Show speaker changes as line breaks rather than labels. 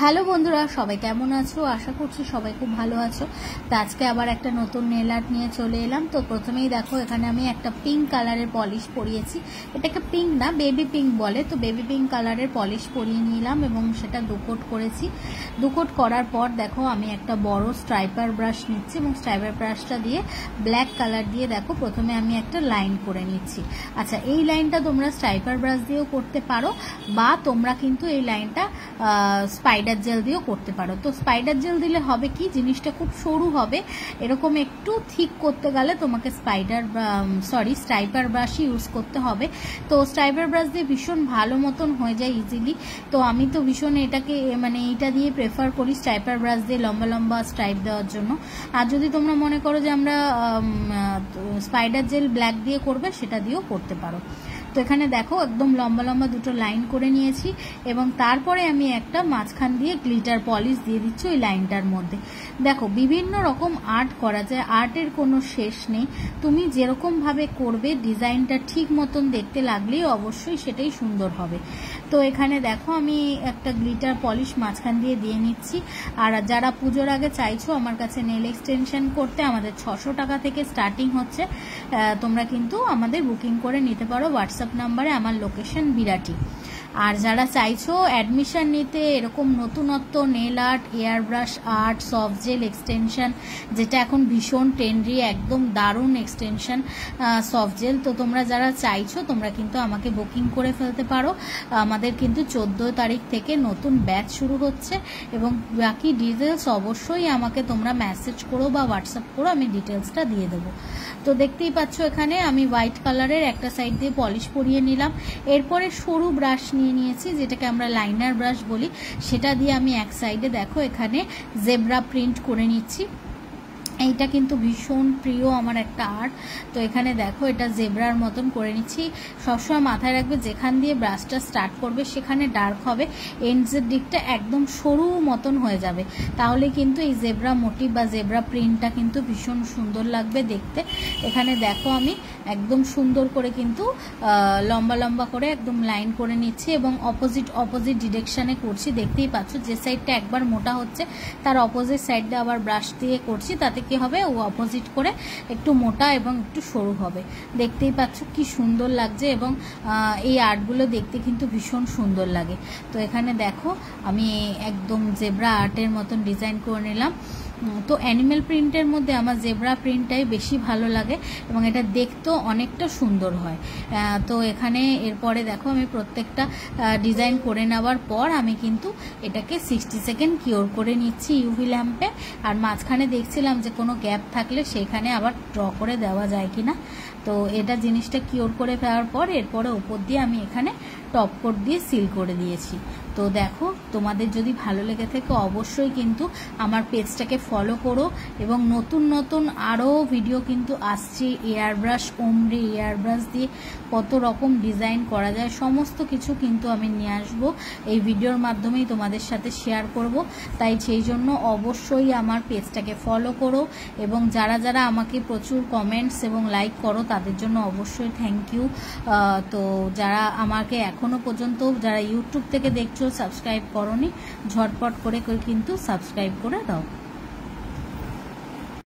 Hello বন্ধুরা, সবাই কেমন আছো? আশা করছি সবাই খুব ভালো আছো। তো আজকে আবার একটা নতুন নেল আর্ট নিয়ে চলে এলাম। তো প্রথমেই দেখো, এখানে আমি একটা পিঙ্ক কালারের পলিশ পরিয়েছি। এটাকে পিঙ্ক না, বেবি পিঙ্ক বলে। তো বেবি পিঙ্ক কালারের পলিশ পরিয়ে নিলাম এবং সেটা দুকোট করেছি। দুকোট করার পর দেখো, আমি একটা বড় স্ট্রাইপার ব্রাশ নিচ্ছি এবং স্ট্রাইপার ব্রাশটা দিয়ে ব্ল্যাক কালার দিয়ে দেখো প্রথমে আমি একটা লাইন করে নিচ্ছি। আচ্ছা, এই লাইনটা তোমরা স্ট্রাইপার ব্রাশ দিয়েও করতে পারো, বা তোমরা কিন্তু এই লাইনটা স্পাইডার জেল দিয়েও করতে পারো। তো স্পাইডার জেল দিলে হবে কি, জিনিসটা খুব সরু হবে। এরকম একটু ঠিক করতে গেলে তোমাকে স্ট্রাইপার ব্রাশই ইউজ করতে হবে। তো স্ট্রাইপার ব্রাশ দিয়ে ভীষণ ভালো মতন হয়ে যায় ইজিলি। তো আমি তো ভীষণ এটাকে এইটা দিয়ে প্রেফার করি, স্ট্রাইপার ব্রাশ দিয়ে লম্বা লম্বা স্ট্রাইপ দেওয়ার জন্য। আর যদি তোমরা মনে করো যে আমরা স্পাইডার জেল ব্ল্যাক দিয়ে করবে, সেটা দিয়েও করতে পারো। তো এখানে দেখো, একদম লম্বা লম্বা দুটো লাইন করে নিয়েছি এবং তারপরে আমি একটা মাঝখান দিয়ে গ্লিটার পলিশ দিয়ে দিচ্ছি ওই লাইনটার মধ্যে। দেখো, বিভিন্ন রকম আর্ট করা যায়, আর্টের কোনো শেষ নেই। তুমি যেরকম ভাবে করবে, ডিজাইনটা ঠিক মতন দেখতে লাগলেই অবশ্যই সেটাই সুন্দর হবে। তো এখানে দেখো, আমি একটা গ্লিটার পলিশ মাঝখান দিয়ে দিয়ে নিচ্ছি। আর যারা পুজোর আগে চাইছো আমার কাছে নেল এক্সটেনশন করতে, আমাদের 600 টাকা থেকে স্টার্টিং হচ্ছে। তোমরা কিন্তু আমাদের বুকিং করে নিতে পারো হোয়াটসঅ্যাপ নাম্বারে। আমার লোকেশন বিরাটি। আর যারা চাইছো অ্যাডমিশন নিতে, এরকম নতুনত্ব nail art, air brush art, soft gel extension, যেটা এখন ভীষণ ট্রেন্ডি, একদম দারুণ এক্সটেনশন সফট জেল। তো তোমরা যারা চাইছো, তোমরা কিন্তু আমাকে বুকিং করে ফেলতে পারো। আমাদের কিন্তু 14 তারিখ থেকে নতুন ব্যাচ শুরু হচ্ছে এবং বাকি ডিটেলস অবশ্যই আমাকে তোমরা মেসেজ করো বা হোয়াটসঅ্যাপ করো, আমি ডিটেলসটা দিয়ে দেবো। তো দেখতেই পাচ্ছ, এখানে আমি হোয়াইট কালারের একটা সাইড দিয়ে পলিশ পরিয়ে নিলাম। এরপরে সরু ব্রাশ নিয়ে নিয়েছি, যেটাকে আমরা লাইনার ব্রাশ বলি। সেটা দিয়ে আমি এক সাইডে দেখো এখানে জেব্রা প্রিন্ট করে নিচ্ছি। এইটা কিন্তু ভীষণ প্রিয় আমার একটা আর্ট। তো এখানে দেখো, এটা জেব্রার মতন করে নিচ্ছি। সবসময় মাথায় রাখবে, যেখান দিয়ে ব্রাশটা স্টার্ট করবে সেখানে ডার্ক হবে, এন্ডসের দিকটা একদম সরু মতন হয়ে যাবে। তাহলে কিন্তু এই জেব্রা মোটিভ বা জেব্রা প্রিন্টটা কিন্তু ভীষণ সুন্দর লাগবে দেখতে। এখানে দেখো, আমি একদম সুন্দর করে কিন্তু লম্বা লম্বা করে একদম লাইন করে নিচ্ছি এবং অপোজিট ডিরেকশানে করছি। দেখতেই পাচ্ছ, যে সাইডটা একবার মোটা হচ্ছে তার অপোজিট সাইডটা আবার ব্রাশ দিয়ে করছি। তাতে কি হবে, ও অপোজিট করে একটু মোটা এবং একটু সরু হবে। দেখতেই পাচ্ছ কি সুন্দর লাগছে এবং এই আর্টগুলো দেখতে কিন্তু ভীষণ সুন্দর লাগে। তো এখানে দেখো, আমি একদম জেব্রা আর্টের মতন ডিজাইন করে নিলাম। তো অ্যানিমেল প্রিন্টের মধ্যে আমার জেব্রা প্রিন্টটাই বেশি ভালো লাগে এবং এটা দেখতেও অনেকটা সুন্দর হয়। তো এখানে এরপরে দেখো, আমি প্রত্যেকটা ডিজাইন করে নেওয়ার পর আমি কিন্তু এটাকে 60 সেকেন্ড কিওর করে নিচ্ছি ইউভি ল্যাম্পে। আর মাঝখানে দেখছিলাম যে কোনো গ্যাপ থাকলে সেইখানে আবার ড্র করে দেওয়া যায় কিনা। তো এটা জিনিসটা কিওর করে ফেলার পর এরপরে উপর দিয়ে আমি এখানে টপ কোট দিয়ে সিল করে দিয়েছি। তো দেখো, তোমাদের যদি ভালো লেগে থাকে অবশ্যই কিন্তু আমার পেজটাকে ফলো করো এবং নতুন নতুন আরও ভিডিও কিন্তু আসছে। এয়ার ব্রাশ, ওমরি এয়ার ব্রাশ দিয়ে কত রকম ডিজাইন করা যায়, সমস্ত কিছু কিন্তু আমি নিয়ে আসবো এই ভিডিওর মাধ্যমেই তোমাদের সাথে শেয়ার করব। তাই সেই জন্য অবশ্যই আমার পেজটাকে ফলো করো এবং যারা যারা আমাকে প্রচুর কমেন্টস এবং লাইক করো তাদের জন্য অবশ্যই থ্যাংক ইউ। তো যারা আমাকে এখনও পর্যন্ত, যারা ইউটিউব থেকে দেখছো সাবস্ক্রাইব করোনি, ঝটপট করে কিন্তু সাবস্ক্রাইব করে দাও।